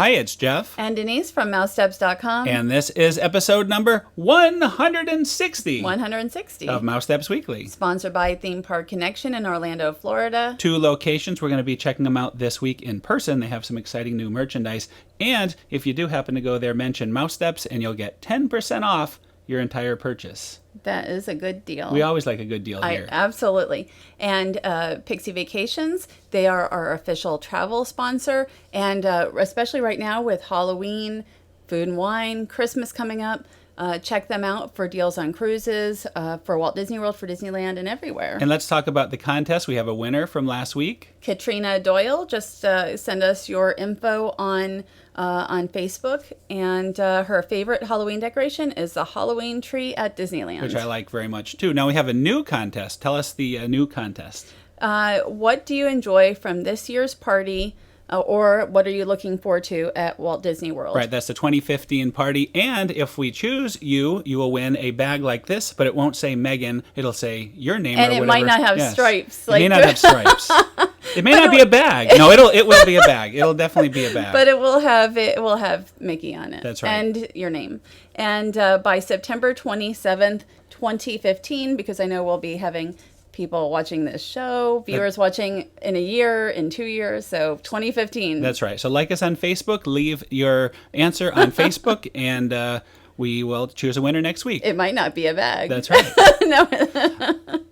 Hi, it's Jeff. And Denise from Mousesteps.com. And this is episode number 160. 160. Of Mousesteps Weekly. Sponsored by Theme Park Connection in Orlando, Florida. 2 locations. We're going to be checking them out this week in person. They have some exciting new merchandise. And if you do happen to go there, mention Mousesteps and you'll get 10% off your entire purchase. That is a good deal. We always like a good deal here. Absolutely. And Pixie Vacations, they are our official travel sponsor. And especially right now with Halloween, food and wine, Christmas coming up, check them out for deals on cruises, for Walt Disney World, for Disneyland, and everywhere. And let's talk about the contest. We have a winner from last week. Katrina Doyle. Just send us your info on Facebook, and her favorite Halloween decoration is the Halloween tree at Disneyland, which I like very much too. Now we have a new contest. Tell us the new contest. What do you enjoy from this year's party? Or what are you looking forward to at Walt Disney World? Right, that's the 2015 party. And if we choose you, you will win a bag like this, but it won't say Megan. It'll say your name and or whatever. And it might not have stripes. It may not have stripes. It may not be a bag. No, it will be a bag. It'll definitely be a bag. But it will have Mickey on it. That's right. And your name. And by September 27th, 2015, because I know we'll be having people watching this show, viewers watching in a year, in 2 years, so 2015. That's right. So like us on Facebook, leave your answer on Facebook, and we will choose a winner next week. It might not be a bag. That's right. No.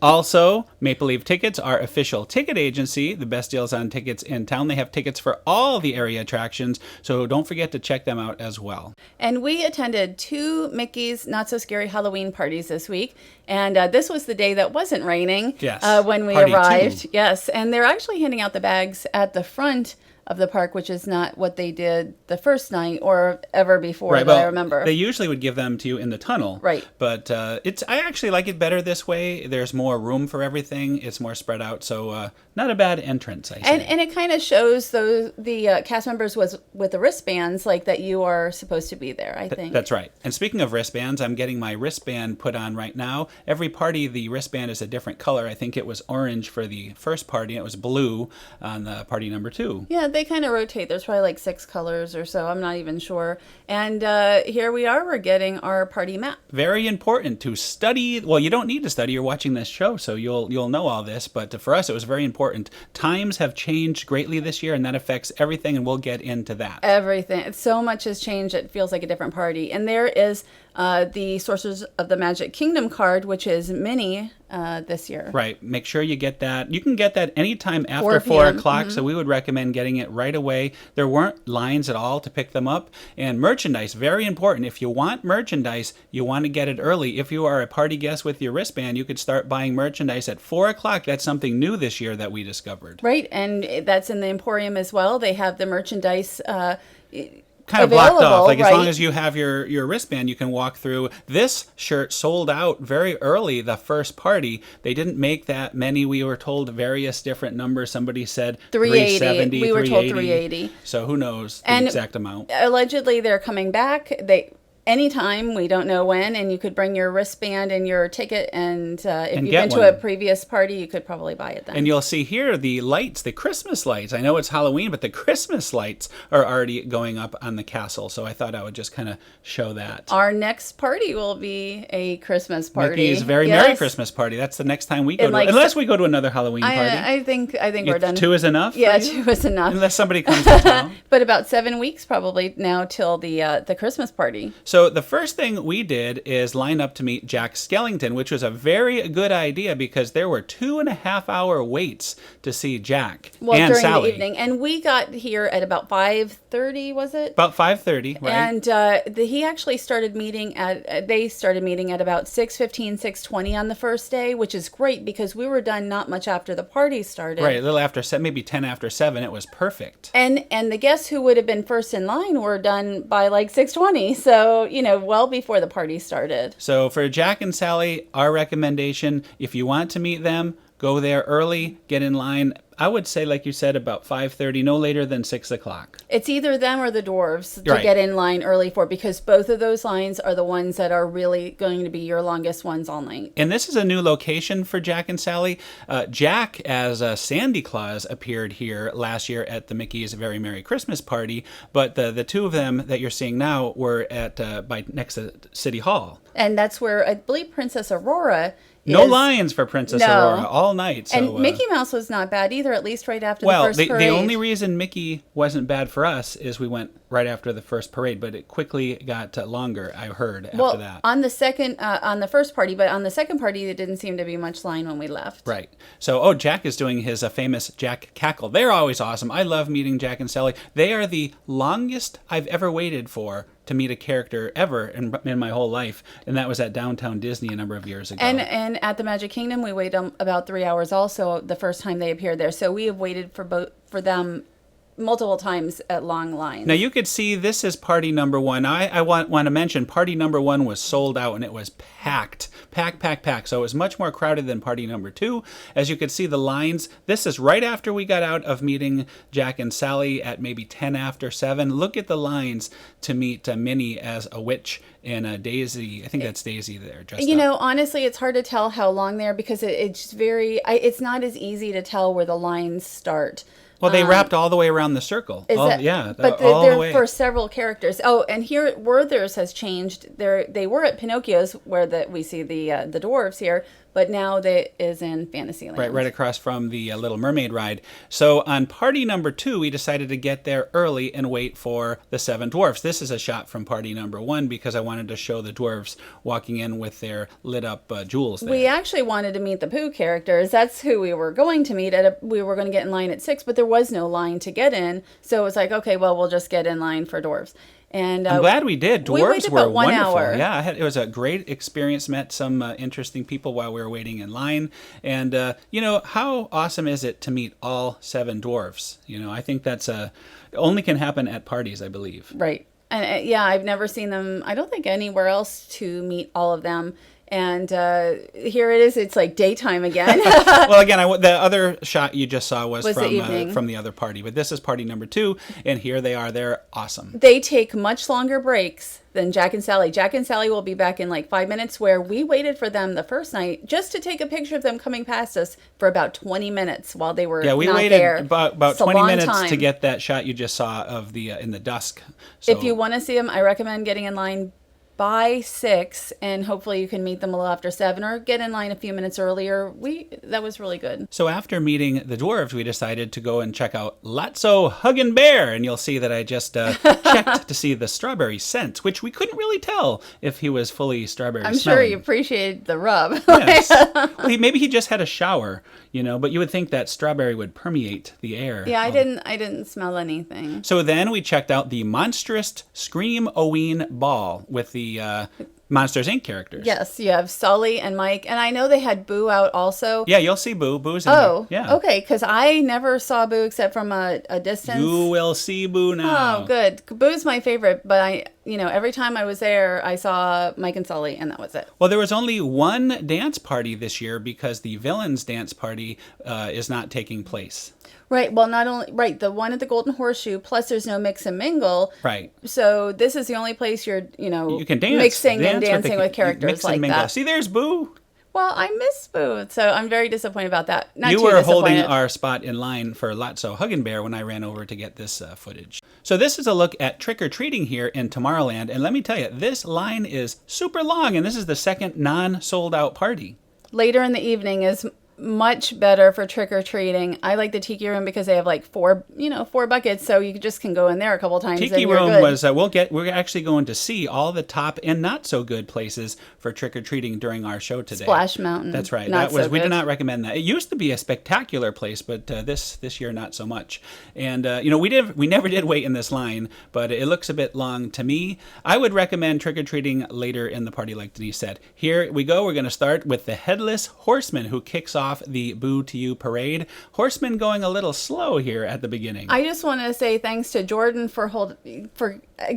Also, Maple Leaf Tickets, our official ticket agency, the best deals on tickets in town. They have tickets for all the area attractions, so don't forget to check them out as well. And we attended 2 Mickey's Not So Scary Halloween parties this week, and this was the day that wasn't raining. Yes. When we Party arrived. 2. Yes, and they're actually handing out the bags at the front of the park, which is not what they did the first night or ever before, right, that well, I remember. They usually would give them to you in the tunnel. Right. But I actually like it better this way. There's more room for everything. It's more spread out. So not a bad entrance, I say. And it kind of shows the cast members with the wristbands, like that you are supposed to be there, I think. That's right. And speaking of wristbands, I'm getting my wristband put on right now. Every party, the wristband is a different color. I think it was orange for the first party. And it was blue on the party number 2. Yeah, they kind of rotate. There's probably like 6 colors or so. I'm not even sure. And here we are. We're getting our party map. Very important to study. Well, you don't need to study. You're watching this show, so you'll know all this. But for us, it was very important. Times have changed greatly this year, and that affects everything, and we'll get into that. Everything. So much has changed. It feels like a different party. And there is the Sorcerers of the Magic Kingdom card, which is mini this year. Right. Make sure you get that. You can get that anytime after 4 o'clock, so we would recommend getting it right away. There weren't lines at all to pick them up. And merchandise, very important. If you want merchandise, you want to get it early. If you are a party guest with your wristband, you could start buying merchandise at 4 o'clock. That's something new this year that we discovered. Right. And that's in the Emporium as well. They have the merchandise kind of blocked off. Like, right? As long as you have your wristband, you can walk through. This shirt sold out very early, the first party. They didn't make that many. We were told various different numbers. Somebody said 370, we were told 380. So who knows the exact amount. Allegedly, they're coming back. Anytime, we don't know when, and you could bring your wristband and your ticket, and if you've been to a previous party, you could probably buy it then. And you'll see here the lights, the Christmas lights. I know it's Halloween, but the Christmas lights are already going up on the castle, so I thought I would just kind of show that. Our next party will be a Christmas party. Mickey's Merry Christmas party. That's the next time we go to, unless we go to another Halloween party. I think we're done. 2 is enough? Yeah, 2 is enough. Unless somebody comes to town. But about 7 weeks probably now till the Christmas party. So the first thing we did is line up to meet Jack Skellington, which was a very good idea because there were 2.5-hour waits to see Jack and during Sally. The evening. And we got here at about 5:30, was it? About 5:30, right? And he actually started meeting they started meeting at about 6:15, 6:20 on the first day, which is great because we were done not much after the party started. Right, a little after 7, maybe 10 after 7. It was perfect. And the guests who would have been first in line were done by like 6:20. So, well before the party started. So for Jack and Sally, our recommendation, if you want to meet them, Go there early, get in line. I would say, like you said, about 5:30, no later than 6 o'clock. It's either them or the dwarves to Right. get in line early for, because both of those lines are the ones that are really going to be your longest ones all night. And this is a new location for Jack and Sally. Jack, as Sandy Claus, appeared here last year at the Mickey's Very Merry Christmas Party, but the two of them that you're seeing now were at by next to City Hall. And that's where I believe Princess Aurora No is. lines for Princess No. Aurora all night. So, And Mickey Mouse was not bad either, at least right after well, the first parade. the only reason Mickey wasn't bad for us is we went right after the first parade, but it quickly got longer, I heard, after that. On the second, on the first party, but on the second party, there didn't seem to be much line when we left. Right. So, Jack is doing his famous Jack cackle. They're always awesome. I love meeting Jack and Sally. They are the longest I've ever waited for to meet a character ever in my whole life, and that was at Downtown Disney a number of years ago. And at the Magic Kingdom, we waited about 3 hours also the first time they appeared there. So we have waited for them multiple times at long lines. Now you could see this is party number one. I want to mention party number one was sold out and it was packed. So it was much more crowded than party number two. As you could see the lines, this is right after we got out of meeting Jack and Sally at maybe 10 after 7. Look at the lines to meet Minnie as a witch and Daisy. I think that's Daisy there dressed You up. know, honestly, it's hard to tell how long they are because it's very, it's not as easy to tell where the lines start. Well, they wrapped all the way around the circle. But all they're the way. for several characters. Oh, and here Werther's has changed. They were at Pinocchio's where we see the dwarves here, but now they is in Fantasyland. Right across from the Little Mermaid ride. So on party number 2, we decided to get there early and wait for the Seven Dwarfs. This is a shot from party number 1 because I wanted to show the dwarves walking in with their lit up jewels there. We actually wanted to meet the Pooh characters. That's who we were going to meet. We were going to get in line at 6, but there was no line to get in. So it was like, okay, well, we'll just get in line for dwarves. And I'm glad we did. we Dwarves waited were about 1 wonderful. hour. Yeah, it was a great experience. Met some interesting people while we were waiting in line. And, how awesome is it to meet all 7 dwarfs? I think that's only can happen at parties, I believe. Right. And yeah, I've never seen them, I don't think anywhere else to meet all of them. And here it is. It's like daytime again. Well, again, the other shot you just saw was the evening. From the other party. But this is party number 2, and here they are. They're awesome. They take much longer breaks than Jack and Sally. Jack and Sally will be back in like 5 minutes, where we waited for them the first night just to take a picture of them coming past us for about 20 minutes while they were we not waited there. about It's a 20 long minutes time. to get that shot you just saw of the in the dusk. So, If you want to see them, I recommend getting in line by 6, and hopefully you can meet them a little after 7, or get in line a few minutes earlier. That was really good. So after meeting the dwarves, we decided to go and check out Lots-O Huggin Bear, and you'll see that I just checked to see the strawberry scent, which we couldn't really tell if he was fully strawberry I'm smelling. sure you appreciated the rub. Yes. Well, maybe he just had a shower, but you would think that strawberry would permeate the air. Yeah, I didn't smell anything. So then we checked out the Monstrous Scream-O-Ween Ball with the Monsters, Inc. characters. Yes, you have Sully and Mike, and I know they had Boo out also. Yeah, you'll see Boo. Boo's in Oh, there. Yeah. okay, because I never saw Boo except from a distance. You will see Boo now. Oh, good. Boo's my favorite, but every time I was there, I saw Mike and Sully, and that was it. Well, there was only one dance party this year because the Villains Dance Party is not taking place. Right. Well, not only the one at the Golden Horseshoe. Plus, there's no mix and mingle. Right. So this is the only place you can dance, mixing and dancing with characters mix and like mingle. that. See, there's Boo. Well, I miss Boo, so I'm very disappointed about that. Not You too were holding disappointed. our spot in line for Lots-O Huggin Bear when I ran over to get this footage. So this is a look at trick-or-treating here in Tomorrowland, and let me tell you, this line is super long, and this is the second non-sold-out party. Later in the evening is much better for trick-or-treating. I like the Tiki Room because they have like 4 buckets, so you just can go in there a couple times. Tiki and you're Room good. was we're actually going to see all the top and not so good places for trick or treating during our show today. Splash Mountain. That's right. Not so We good. did not recommend that. It used to be a spectacular place, but this year not so much. And we never did wait in this line, but it looks a bit long to me. I would recommend trick or treating later in the party, like Denise said. Here we go. We're going to start with the Headless Horseman, who kicks off off the Boo to You parade. Horsemen going a little slow here at the beginning. I just want to say thanks to Jordan for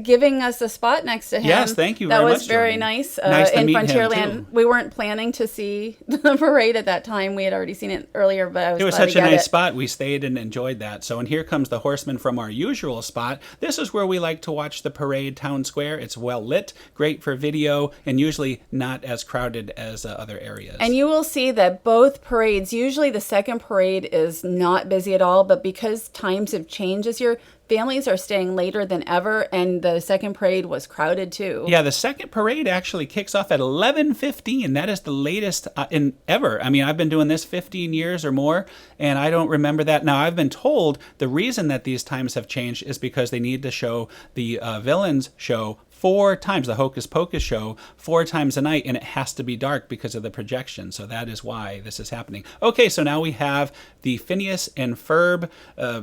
giving us a spot next to him. Yes, thank you very much, That was very Jordan. nice. Nice to in meet him, Frontierland, too. we weren't planning to see the parade at that time. We had already seen it earlier, but I was It was glad such to a get nice it. spot. We stayed and enjoyed that. So, and here comes the horsemen from our usual spot. This is where we like to watch the parade, Town Square. It's well lit, great for video, and usually not as crowded as other areas. And you will see that both parades, usually the second parade is not busy at all, but because times have changed this year, families are staying later than ever, and the second parade was crowded too. Yeah, the second parade actually kicks off at 11:15. That is the latest in ever. I mean, I've been doing this 15 years or more, and I don't remember that. Now, I've been told the reason that these times have changed is because they need to show the villains show 4 times, the Hocus Pocus show, 4 times a night, and it has to be dark because of the projection. So that is why this is happening. Okay, so now we have the Phineas and Ferb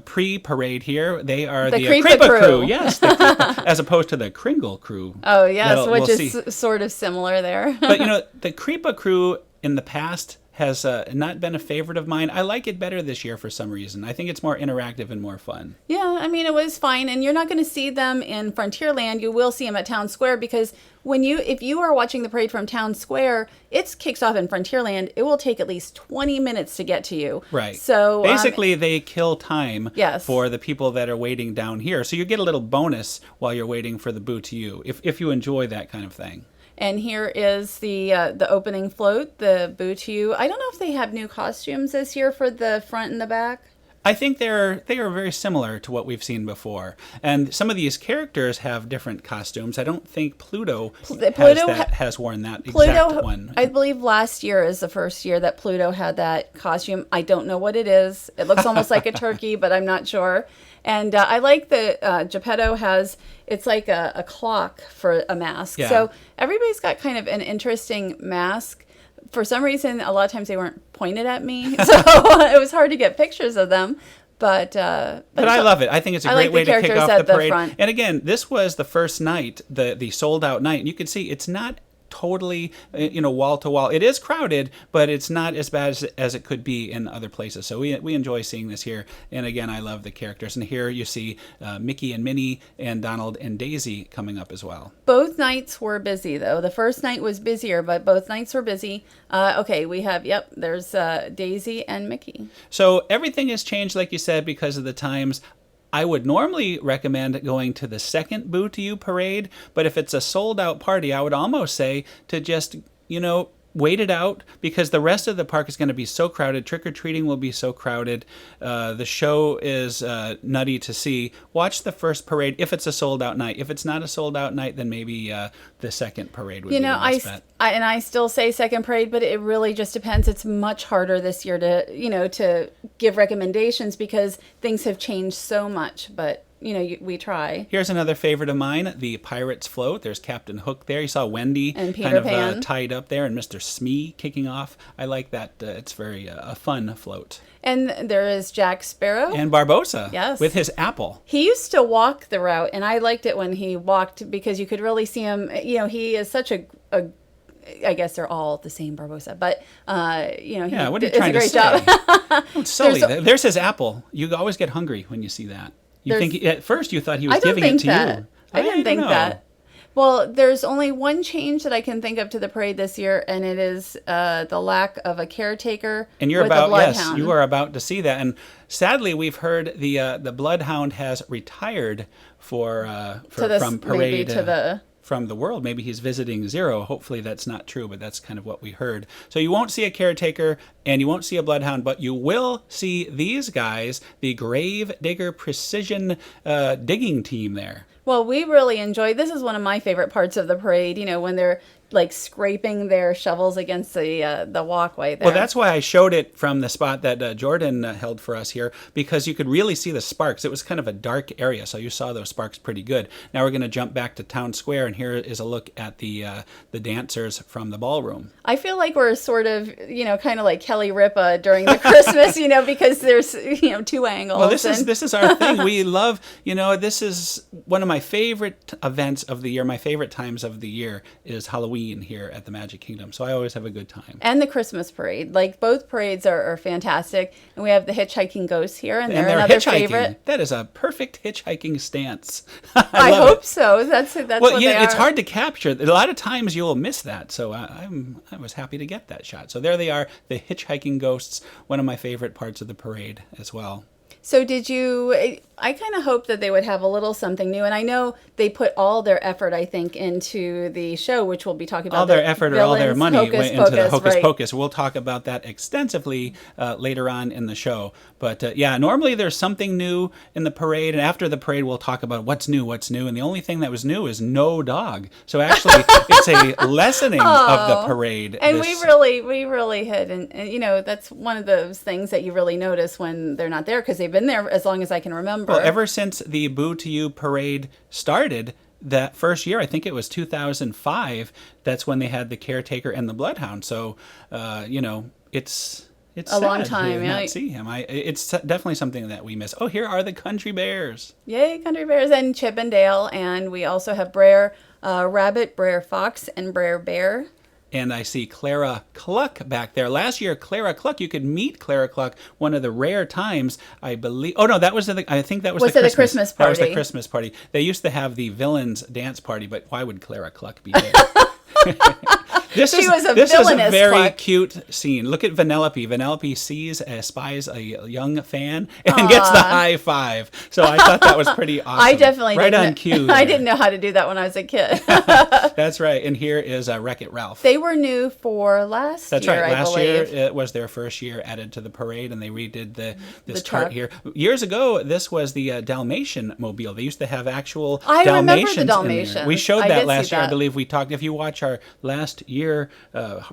pre-parade here. They are the Creepa crew. Yes, as opposed to the Kringle crew. Oh, yes, which we'll is see. sort of similar there. But, the Creepa crew in the past has not been a favorite of mine. I like it better this year for some reason. I think it's more interactive and more fun. Yeah, I mean, it was fine. And you're not going to see them in Frontierland. You will see them at Town Square because if you are watching the parade from Town Square, it kicks off in Frontierland. It will take at least 20 minutes to get to you. Right. So basically, they kill time Yes. for the people that are waiting down here. So you get a little bonus while you're waiting for the Boo to You, if you enjoy that kind of thing. And here is the opening float, the Boo to You. I don't know if they have new costumes this year for the front and the back. I think they are very similar to what we've seen before. And some of these characters have different costumes. I don't think Pluto has worn that exact one. I believe last year is the first year that Pluto had that costume. I don't know what it is. It looks almost like a turkey, but I'm not sure. And I like that Geppetto has, it's like a clock for a mask. Yeah. So everybody's got kind of an interesting mask. For some reason, a lot of times they weren't pointed at me, so it was hard to get pictures of them. But I love it. I think it's a I great like way the to kick characters off at the the parade. front. And again, this was the first night, the sold out night. And you can see it's not totally, wall to wall. It is crowded, but it's not as bad as it could be in other places. So we enjoy seeing this here. And again, I love the characters. And here you see Mickey and Minnie and Donald and Daisy coming up as well. both nights were busy, though. The first night was busier, but both nights were busy. Okay, we have, there's Daisy and Mickey. So everything has changed, like you said, because of the times. I would normally recommend going to the second Boo to You parade, but if it's a sold out party, I would almost say to just, wait it out because the rest of the park is going to be so crowded. Trick-or-treating will be so crowded. The show is nutty to see. Watch the first parade if it's a sold out night. If it's not a sold out night, then maybe the second parade would be the best bet. I still say second parade, but it really just depends. It's much harder this year to give recommendations because things have changed so much, but we try. Here's another favorite of mine, the Pirates Float. There's Captain Hook there. You saw Wendy and Peter kind of Pan. tied up there and Mr. Smee kicking off. I like that. It's very a fun float. And there is Jack Sparrow. And Barbossa. Yes. With his apple. He used to walk the route, and I liked it when he walked because you could really see him. He is such a I guess they're all the same Barbossa, but what are you does trying a great to say? job. It's silly. There's his apple. You always get hungry when you see that. At first you thought he was giving it to you. I didn't think that. Well, there's only one change that I can think of to the parade this year, and it is the lack of a caretaker. And you're with a bloodhound. you are about to see that. And sadly, we've heard the bloodhound has retired from parade. From the world. Maybe he's visiting Zero. Hopefully that's not true, but that's kind of what we heard. So you won't see a caretaker and you won't see a bloodhound, but you will see these guys, the Grave Digger Precision Digging Team there. Well, we really enjoy. This is one of my favorite parts of the parade. When they're like scraping their shovels against the walkway there. Well, that's why I showed it from the spot that Jordan held for us here, because you could really see the sparks. It was kind of a dark area, so you saw those sparks pretty good. Now we're going to jump back to Town Square, and here is a look at the dancers from the ballroom. I feel like we're sort of, kind of like Kelly Ripa during the Christmas, because there's, two angles. Well, this is our thing. We love, this is one of my favorite events of the year. My favorite times of the year is Halloween. Halloween here at the Magic Kingdom. So I always have a good time. And the Christmas parade. Like, both parades are fantastic. And we have the hitchhiking ghosts here, and they're another hitchhiking. favorite. That is a perfect hitchhiking stance. I hope so. That's well, what yeah, they are. it's hard to capture. A lot of times you'll miss that. So I was happy to get that shot. So there they are, the hitchhiking ghosts, one of my favorite parts of the parade as well. So I kind of hoped that they would have a little something new. And I know they put all their effort, I think, into the show, which we'll be talking about. All their effort or all their money went into the Hocus right. Pocus. We'll talk about that extensively later on in the show. But yeah, normally there's something new in the parade. And after the parade, we'll talk about what's new. And the only thing that was new is no dog. So actually, it's a lessening of the parade. And we really hit. And, that's one of those things that you really notice when they're not there, because they've been there as long as I can remember. Well, ever since the Boo to You parade started, that first year, I think it was 2005, that's when they had the caretaker and the bloodhound. So, it's a long sad time. to not see him. It's definitely something that we miss. Oh, here are the country bears. Yay, country bears, and Chip and Dale. And we also have Brer Rabbit, Brer Fox, and Brer Bear. And I see Clara Cluck back there. Last year, Clara Cluck, you could meet Clara Cluck one of the rare times, I believe. Oh, no, I think that was the Christmas party? That was the Christmas party. They used to have the villains dance party, but why would Clara Cluck be there? This is a very Cluck. cute scene. Look at Vanellope. Vanellope spies a young fan and gets the high five. So I thought that was pretty awesome. I definitely right on cue. I didn't know how to do that when I was a kid. That's right. And here is Wreck-It Ralph. They were new for last year. That's right. Last year believe. it was their first year added to the parade, and they redid this truck cart here. Years ago, this was the Dalmatian mobile. They used to have actual I remember Dalmatians the in Dalmatians. there. We showed I that did last see year. I that. believe we talked. If you watch our last year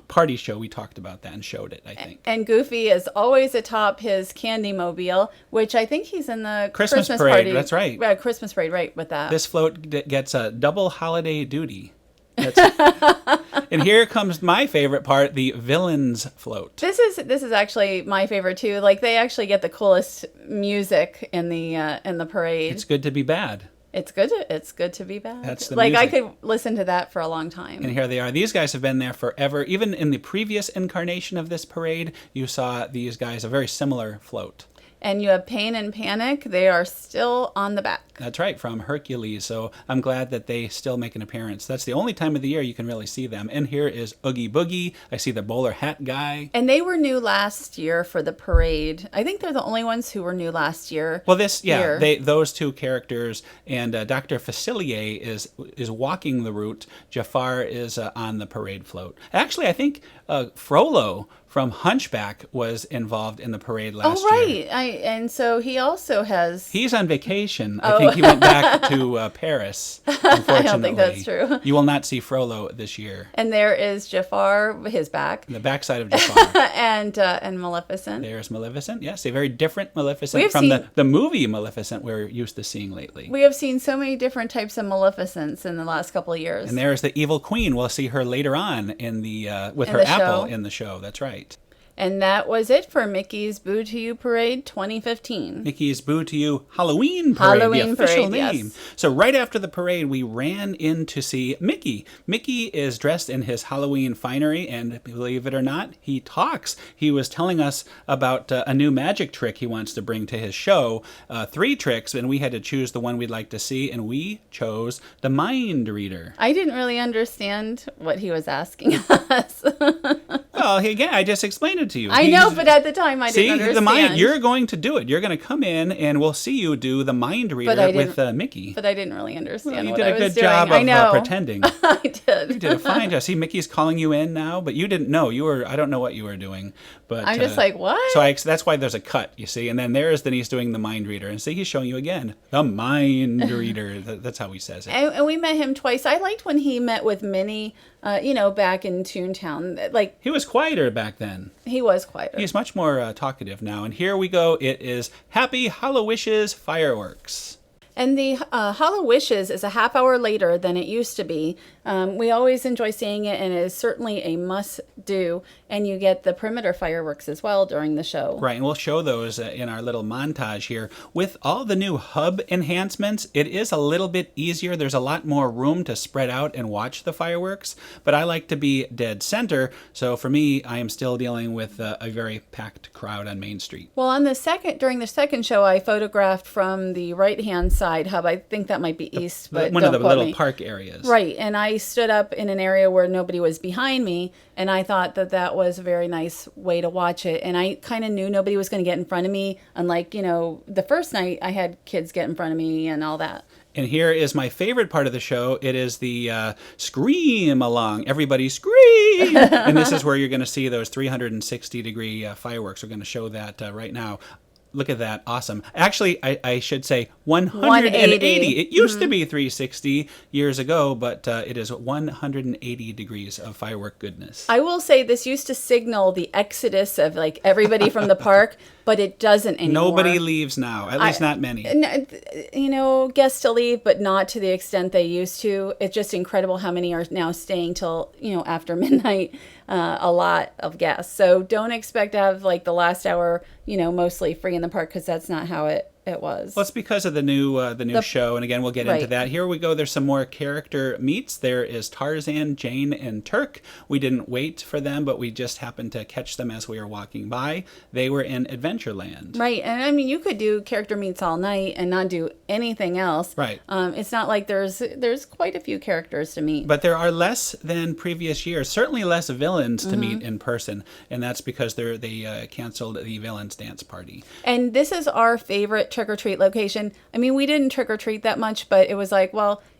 party show, we talked about that and showed it, I think. And Goofy is always atop his candy mobile, which I think he's in the Christmas parade. Party. That's right. Christmas parade, right, with that. This float gets a double holiday duty. And here comes my favorite part, the villains float. This is actually my favorite too. Like, they actually get the coolest music in the parade. It's good to be bad. It's good to be bad. That's the music. I music. could listen to that for a long time. And here they are. These guys have been there forever. Even in the previous incarnation of this parade, you saw these guys, a very similar float. And you have Pain and Panic. They are still on the back. That's right, from Hercules. So I'm glad that they still make an appearance. That's the only time of the year you can really see them. And here is Oogie Boogie. I see the bowler hat guy. And they were new last year for the parade. I think they're the only ones who were new last year. Well, those two characters, and Dr. Facilier is walking the route. Jafar is on the parade float. Actually, I think Frollo from Hunchback was involved in the parade last year. Oh, right. And so he also has... He's on vacation. I think he went back to Paris, unfortunately. I don't think that's true. You will not see Frollo this year. And there is Jafar, his back. The backside of Jafar. and Maleficent. There's Maleficent. Yes, a very different Maleficent from the movie Maleficent we're used to seeing lately. We have seen so many different types of Maleficents in the last couple of years. And there's the evil queen. We'll see her later on with her apple in the show. That's right. And that was it for Mickey's Boo to You Parade 2015. Mickey's Boo to You Halloween Parade, the official name. Yes. So right after the parade, we ran in to see Mickey. Mickey is dressed in his Halloween finery, and believe it or not, he talks. He was telling us about a new magic trick he wants to bring to his show. 3 tricks, and we had to choose the one we'd like to see, and we chose the Mind Reader. I didn't really understand what he was asking us. Well, again, I just explained it to you. I know, but at the time I didn't understand. The mind, you're going to do it. You're going to come in, and we'll see you do the Mind Reader with Mickey. But I didn't really understand what I was doing. You did a good job of pretending. I did. You did a fine job. See, Mickey's calling you in now, but you didn't know. I don't know what you were doing. But I'm just like, what? So that's why there's a cut, you see. And then there's Denise doing the Mind Reader. And see, he's showing you again. The Mind Reader. That's how he says it. And we met him twice. I liked when he met with Minnie, back in Toontown. Like, he was quieter back then. He was quieter. He's much more talkative now. And here we go. It is Happy HalloWishes Fireworks. And the HalloWishes is a half hour later than it used to be. We always enjoy seeing it, and it is certainly a must-do. And you get the perimeter fireworks as well during the show. Right, and we'll show those in our little montage here. With all the new hub enhancements, it is a little bit easier. There's a lot more room to spread out and watch the fireworks, but I like to be dead center, so for me, I am still dealing with a very packed crowd on Main Street. Well, during the second show, I photographed from the right-hand side hub. I think that might be east, but one of the little me. Park areas. Right, and I stood up in an area where nobody was behind me, and I thought that was a very nice way to watch it. And I kind of knew nobody was going to get in front of me, unlike, the first night I had kids get in front of me and all that. And here is my favorite part of the show. It is the scream along. Everybody scream! And this is where you're going to see those 360-degree fireworks. We're going to show that right now. Look at that. Awesome. Actually, I should say 180. It used to be 360 years ago, but it is 180 degrees of firework goodness. I will say this used to signal the exodus of everybody from the park, but it doesn't anymore. Nobody leaves now, at least not many. Guests to leave, but not to the extent they used to. It's just incredible how many are now staying till, after midnight. A lot of guests. So don't expect to have the last hour, mostly free in the park, because that's not how it was. Well, it's because of the new show, and again, we'll get into that. Here we go. There's some more character meets. There is Tarzan, Jane, and Turk. We didn't wait for them, but we just happened to catch them as we were walking by. They were in Adventureland. Right, and I mean, you could do character meets all night and not do anything else. Right. It's not like there's quite a few characters to meet. But there are less than previous years. Certainly less villains to meet in person, and that's because they canceled the villains dance party. And this is our favorite trick-or-treat location. I mean, we didn't trick-or-treat that much, but it was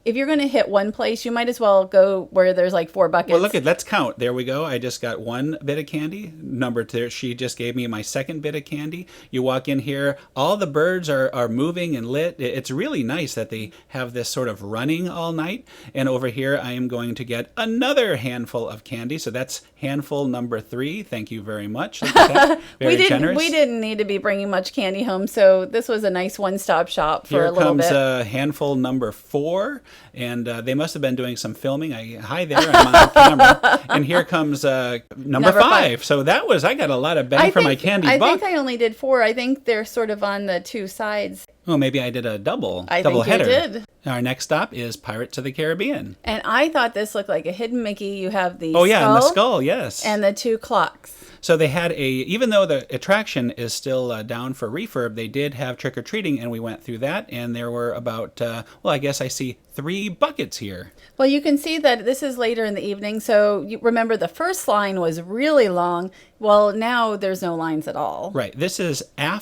if you're going to hit one place, you might as well go where there's 4 buckets. Well, let's count. There we go. I just got one bit of candy. Number 2, she just gave me my second bit of candy. You walk in here, all the birds are moving and lit. It's really nice that they have this sort of running all night. And over here, I am going to get another handful of candy. So that's handful number 3. Thank you very much. Look at that. Very generous. We didn't need to be bringing much candy home, so this was a nice one-stop shop for a little bit. Here comes handful number 4. And they must have been doing some filming. Hi there, I'm on camera. And here comes number 5. So I got a lot of bang for my candy buck. I think I only did 4. I think they're sort of on the 2 sides. Oh, maybe I did a double I think header. You did. Our next stop is Pirates of the Caribbean. And I thought this looked like a hidden Mickey. You have the skull. Oh, yeah, and the skull, yes. And the 2 clocks. So they had even though the attraction is still down for refurb, they did have trick-or-treating, and we went through that, and there were about, I guess I see 3 buckets here. Well, you can see that this is later in the evening, so you remember the first line was really long. Well, now there's no lines at all. Right. This is I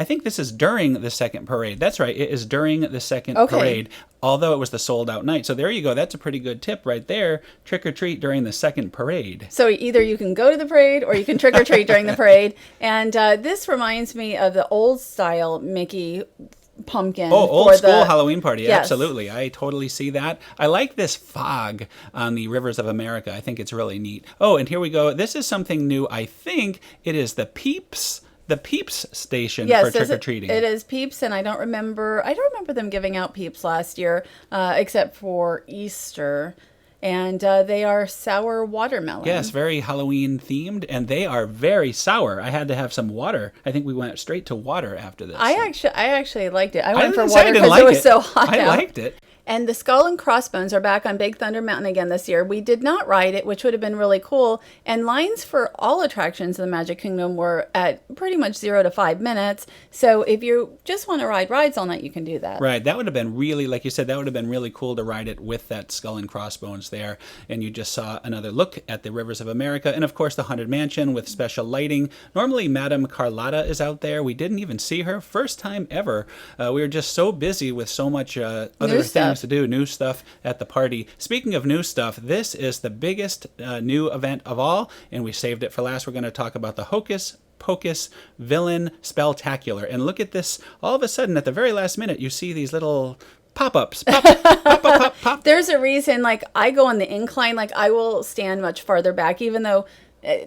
think this is during the second parade. That's right. It is during the second parade, although it was the sold-out night. So there you go. That's a pretty good tip right there. Trick-or-treat during the second parade. So either you can go to the parade or you can trick-or-treat during the parade. And this reminds me of the old-style Mickey pumpkin. Oh, old school Halloween party. Yes. Absolutely. I totally see that. I like this fog on the rivers of America. I think it's really neat. Oh, and here we go. This is something new. I think it is the Peeps station for trick-or-treating. It is Peeps, and I don't remember them giving out Peeps last year, except for Easter. And they are sour watermelon. Yes, very Halloween themed, and they are very sour. I had to have some water. I think we went straight to water after this. I actually liked it. I went for water because it was so hot out. I liked it. And the Skull and Crossbones are back on Big Thunder Mountain again this year. We did not ride it, which would have been really cool. And lines for all attractions in the Magic Kingdom were at pretty much 0 to 5 minutes. So if you just want to ride rides all night, you can do that. Right. That would have been really, like you said, that would have been really cool to ride it with that Skull and Crossbones there. And you just saw another look at the Rivers of America. And of course, the Haunted Mansion with special lighting. Normally, Madame Carlotta is out there. We didn't even see her. First time ever. We were just so busy with so much other things to do, new stuff at the party. Speaking of new stuff, this is the biggest new event of all, and we saved it for last. We're going to talk about the Hocus Pocus villain Spelltacular. And look at this. All of a sudden, at the very last minute, you see these little pop-ups. Pop. There's a reason, I go on the incline, I will stand much farther back, even though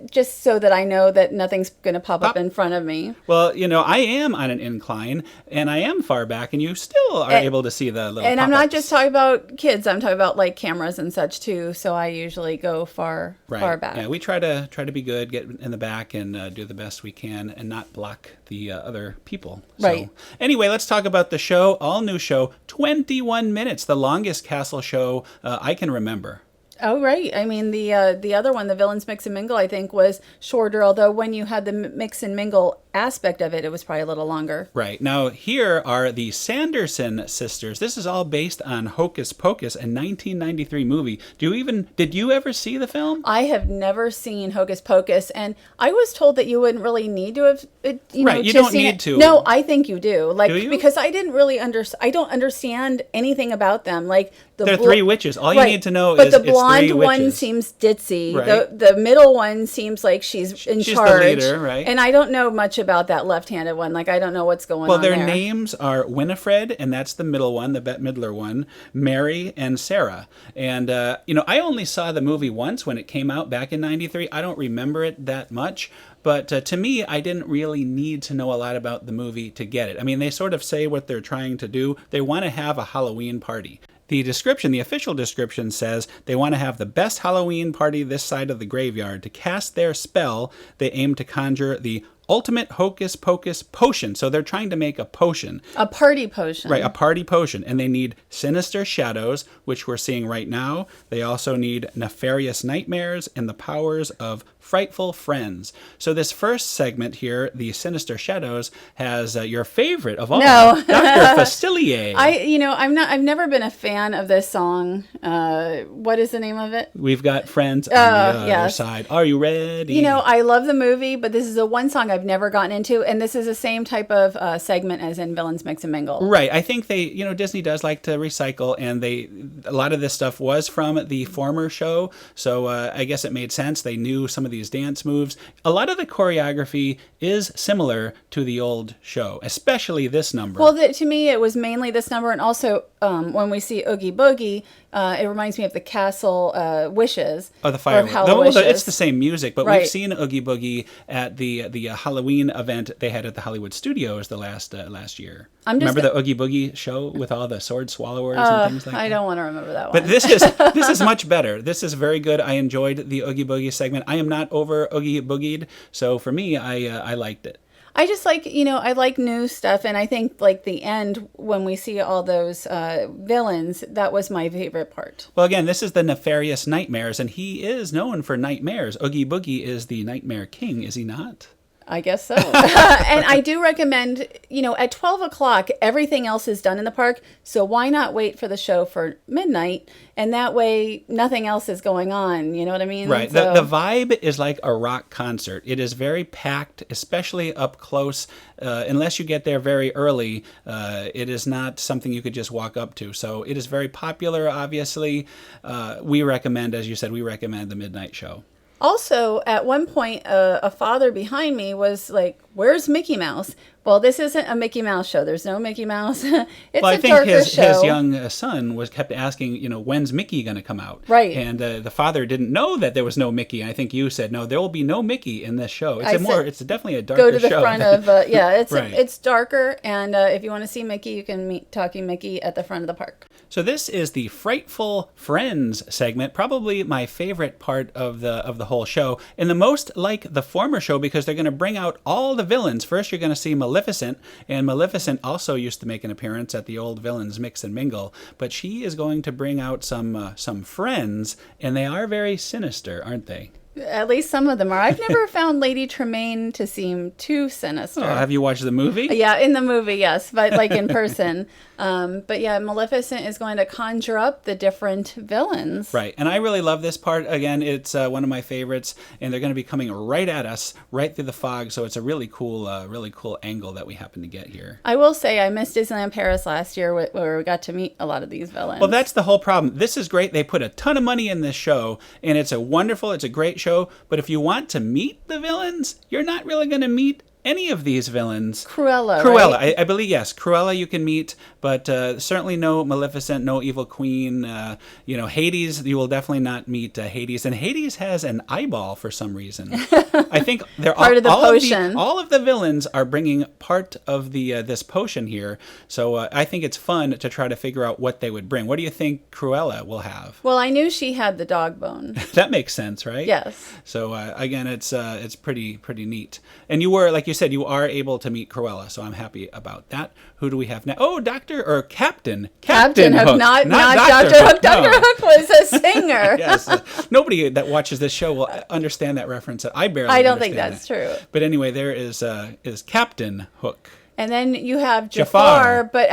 just so that I know that nothing's going to pop up in front of me. Well, I am on an incline, and I am far back, and you still are able to see the little And pop-ups. I'm not just talking about kids. I'm talking about like cameras and such too. So I usually go far back. Yeah, we try to be good, get in the back, and do the best we can, and not block the other people. Right. So, anyway, let's talk about the show. All new show, 21 minutes, the longest castle show I can remember. Oh, right. I mean, the other one, the Villains Mix and Mingle, I think was shorter, although when you had the mix and mingle aspect of it, it was probably a little longer. Right. Now, here are the Sanderson sisters. This is all based on Hocus Pocus, a 1993 movie. Did you ever see the film? I have never seen Hocus Pocus, and I was told that you wouldn't really need to have, Right, you don't need to. No, I think you do. Like, Do you? because I didn't really I don't understand anything about them. Like, There are three witches. All you Right. need to know but is the it's blonde three one witches. seems ditzy. Right. The middle one seems like she's in She's the charge. leader, right. And I don't know much about that left-handed one. Like, I don't know what's going Well, on their there. names are Winifred, and that's the middle one, the Bette Midler one, Mary, and Sarah. And, I only saw the movie once when it came out back in 93. I don't remember it that much. But to me, I didn't really need to know a lot about the movie to get it. I mean, they sort of say what they're trying to do. They want to have a Halloween party. The official description says they want to have the best Halloween party this side of the graveyard. To cast their spell, they aim to conjure the ultimate Hocus Pocus potion. So they're trying to make a potion. A party potion. Right, a party potion. And they need sinister shadows, which we're seeing right now. They also need nefarious nightmares and the powers of frightful friends. So this first segment here, the sinister shadows, has your favorite of all, No. Dr. Facilier. I've never been a fan of this song. What is the name of it? We've got friends on the other yes. side. Are you ready? I love the movie, but this is the one song I've never gotten into, and this is the same type of segment as in Villains Mix and Mingle. Right. I think Disney does like to recycle, and a lot of this stuff was from the former show, so I guess it made sense. They knew some of these dance moves. A lot of the choreography is similar to the old show, especially this number. Well, to me, it was mainly this number, and also when we see Oogie Boogie, it reminds me of the Castle Wishes. Oh, the fireworks. HalloWishes. It's the same music, but Right. we've seen Oogie Boogie at the Halloween event they had at the Hollywood Studios the last year. Remember the Oogie Boogie show with all the sword swallowers and things like that? I don't want to remember that one. But this is much better. This is very good. I enjoyed the Oogie Boogie segment. I am not over Oogie Boogied, so for me, I liked it. I just like, I like new stuff, and I think like the end when we see all those villains, that was my favorite part. Well, again, this is the nefarious nightmares, and he is known for nightmares. Oogie Boogie is the Nightmare King, is he not? I guess so. And I do recommend, at 12 o'clock, everything else is done in the park. So why not wait for the show for midnight? And that way, nothing else is going on. You know what I mean? Right. So, The vibe is like a rock concert. It is very packed, especially up close. Unless you get there very early, it is not something you could just walk up to. So it is very popular, obviously. We recommend, as you said, the midnight show. Also, at one point, a father behind me was like, "Where's Mickey Mouse?" Well, this isn't a Mickey Mouse show. There's no Mickey Mouse. It's I a think darker his show. young son kept asking, when's Mickey going to come out? Right. And the father didn't know that there was no Mickey. I think you said, no, there will be no Mickey in this show. It's definitely a darker show. Go to the front of, it's Right. it's darker, and if you want to see Mickey, you can meet Talking Mickey at the front of the park. So this is the Frightful Friends segment, probably my favorite part of the whole show, and the most like the former show because they're going to bring out all the villains. First, you're going to see Maleficent, and Maleficent also used to make an appearance at the old Villains Mix and Mingle, but she is going to bring out some friends, and they are very sinister, aren't they? At least some of them are. I've never found Lady Tremaine to seem too sinister. Oh, have you watched the movie? Yeah, in the movie, yes, but like in person. But yeah, Maleficent is going to conjure up the different villains. Right, and I really love this part. Again, it's one of my favorites, and they're going to be coming right at us, right through the fog. So it's a really cool angle that we happen to get here. I will say I missed Disneyland Paris last year where we got to meet a lot of these villains. Well, that's the whole problem. This is great. They put a ton of money in this show, and it's a great show. But if you want to meet the villains, you're not really going to meet any of these villains. Cruella, Cruella, right? I believe, yes. Cruella you can meet, but certainly no Maleficent, no Evil Queen. Hades, you will definitely not meet Hades. And Hades has an eyeball for some reason. I think they're Part of the potion. All of the villains are bringing part of the this potion here. So I think it's fun to try to figure out what they would bring. What do you think Cruella will have? Well, I knew she had the dog bone. That makes sense, right? Yes. So again, it's pretty neat. And you were, like you said, you are able to meet Cruella, so I'm happy about that. Who do we have now? Oh, Captain Hook, not Dr. Hook. Dr. Hook was a singer. Yes. Nobody that watches this show will understand that reference. I don't think that's true. But anyway, there is Captain Hook. And then you have Jafar, but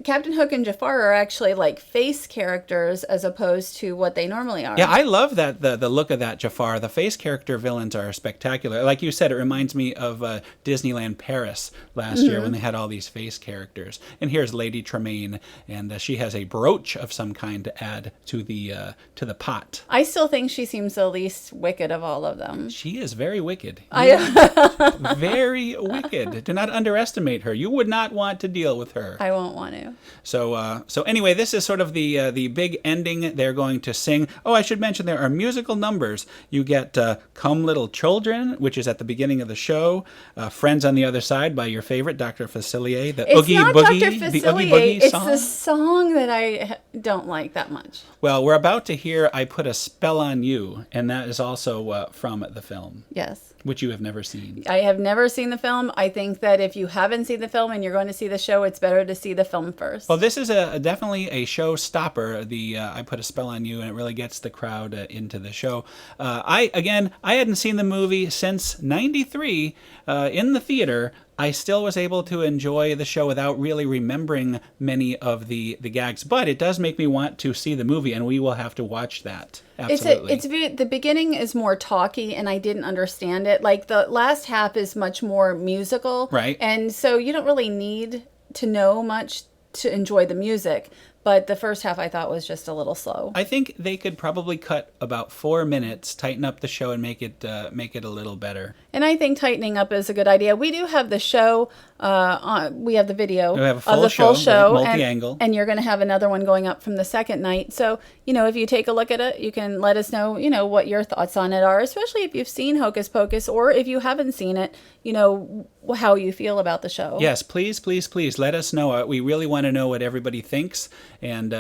Captain Hook and Jafar are actually like face characters as opposed to what they normally are. Yeah, I love that the look of that Jafar. The face character villains are spectacular. Like you said, it reminds me of Disneyland Paris last year when they had all these face characters. And here's Lady Tremaine, and she has a brooch of some kind to add to the pot. I still think she seems the least wicked of all of them. She is very wicked. Very wicked. Do not underestimate her. You would not want to deal with her. I won't want to. So anyway, this is sort of the big ending. They're going to sing. Oh, I should mention there are musical numbers. You get "Come Little Children," which is at the beginning of the show. "Friends on the Other Side" by your favorite Dr. Facilier. The Oogie Boogie, the Oogie Boogie song. It's the song that I don't like that much. Well, we're about to hear "I Put a Spell on You," and that is also from the film. Yes. Which you have never seen. I have never seen the film. I think that if you haven't seen the film and you're going to see the show, it's better to see the film first. Well, this is definitely a show stopper. I Put a Spell on You, and it really gets the crowd into the show. I hadn't seen the movie since '93 in the theater. I still was able to enjoy the show without really remembering many of the gags, but it does make me want to see the movie, and we will have to watch that. Absolutely. The beginning is more talky, and I didn't understand it. Like the last half is much more musical, right? And so you don't really need to know much to enjoy the music. But the first half I thought was just a little slow. I think they could probably cut about 4 minutes, tighten up the show, and make it a little better. And I think tightening up is a good idea. We do have the show. We have the video we have a of the full show, multi-angle, and you're going to have another one going up from the second night. So if you take a look at it, you can let us know what your thoughts on it are, especially if you've seen Hocus Pocus, or if you haven't seen it, how you feel about the show. Yes, please let us know. We really want to know what everybody thinks, and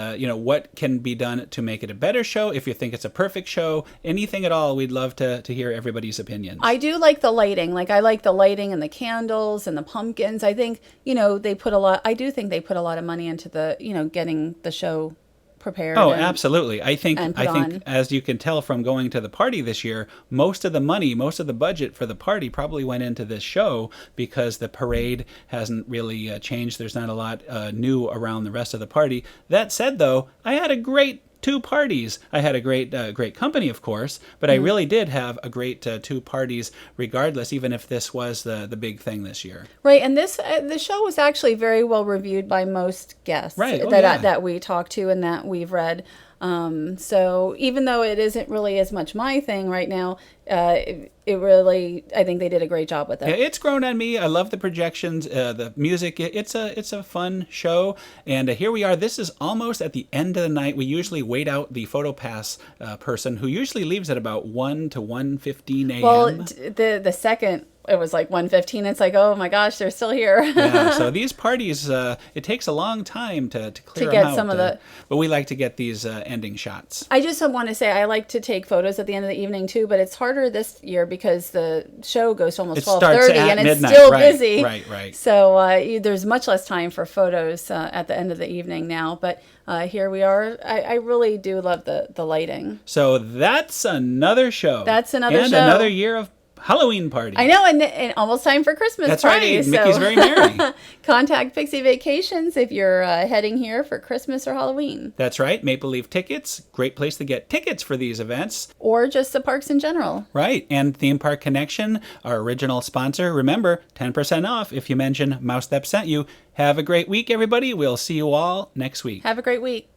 what can be done to make it a better show. If you think it's a perfect show, anything at all, we'd love to hear everybody's opinions. I do like the lighting. Like I like the lighting and the candles and the pumpkins. I think they put a lot. I do think they put a lot of money into the getting the show prepared. Oh, absolutely. I think on. As you can tell from going to the party this year, most of the money, most of the budget for the party probably went into this show, because the parade hasn't really changed. There's not a lot new around the rest of the party. That said, though, I had a great 2 parties. I had a great company, of course, but I really did have a great 2 parties regardless, even if this was the big thing this year. Right, and the show was actually very well reviewed by most guests that we talked to and that we've read. So even though it isn't really as much my thing right now, I think they did a great job with it. Yeah, it's grown on me. I love the projections, the music. It's a fun show. And here we are. This is almost at the end of the night. We usually wait out the PhotoPass person, who usually leaves at about 1 to 1:15 a.m. Well, the second it was like 1:15. It's like, oh my gosh, they're still here. Yeah, so these parties, it takes a long time to clear them out. To get some of the... But we like to get these ending shots. I just want to say I like to take photos at the end of the evening too, but it's harder this year because the show goes to almost 12:30 and it's midnight. Still busy. Right. So there's much less time for photos at the end of the evening now, but here we are. I really do love the lighting. So that's another show. And another year of Halloween party. I know, and almost time for Christmas That's party. Right. Mickey's very merry. Contact Pixie Vacations if you're heading here for Christmas or Halloween. That's right. Maple Leaf Tickets, great place to get tickets for these events. Or just the parks in general. Right. And Theme Park Connection, our original sponsor. Remember, 10% off if you mention Mousesteps sent you. Have a great week, everybody. We'll see you all next week. Have a great week.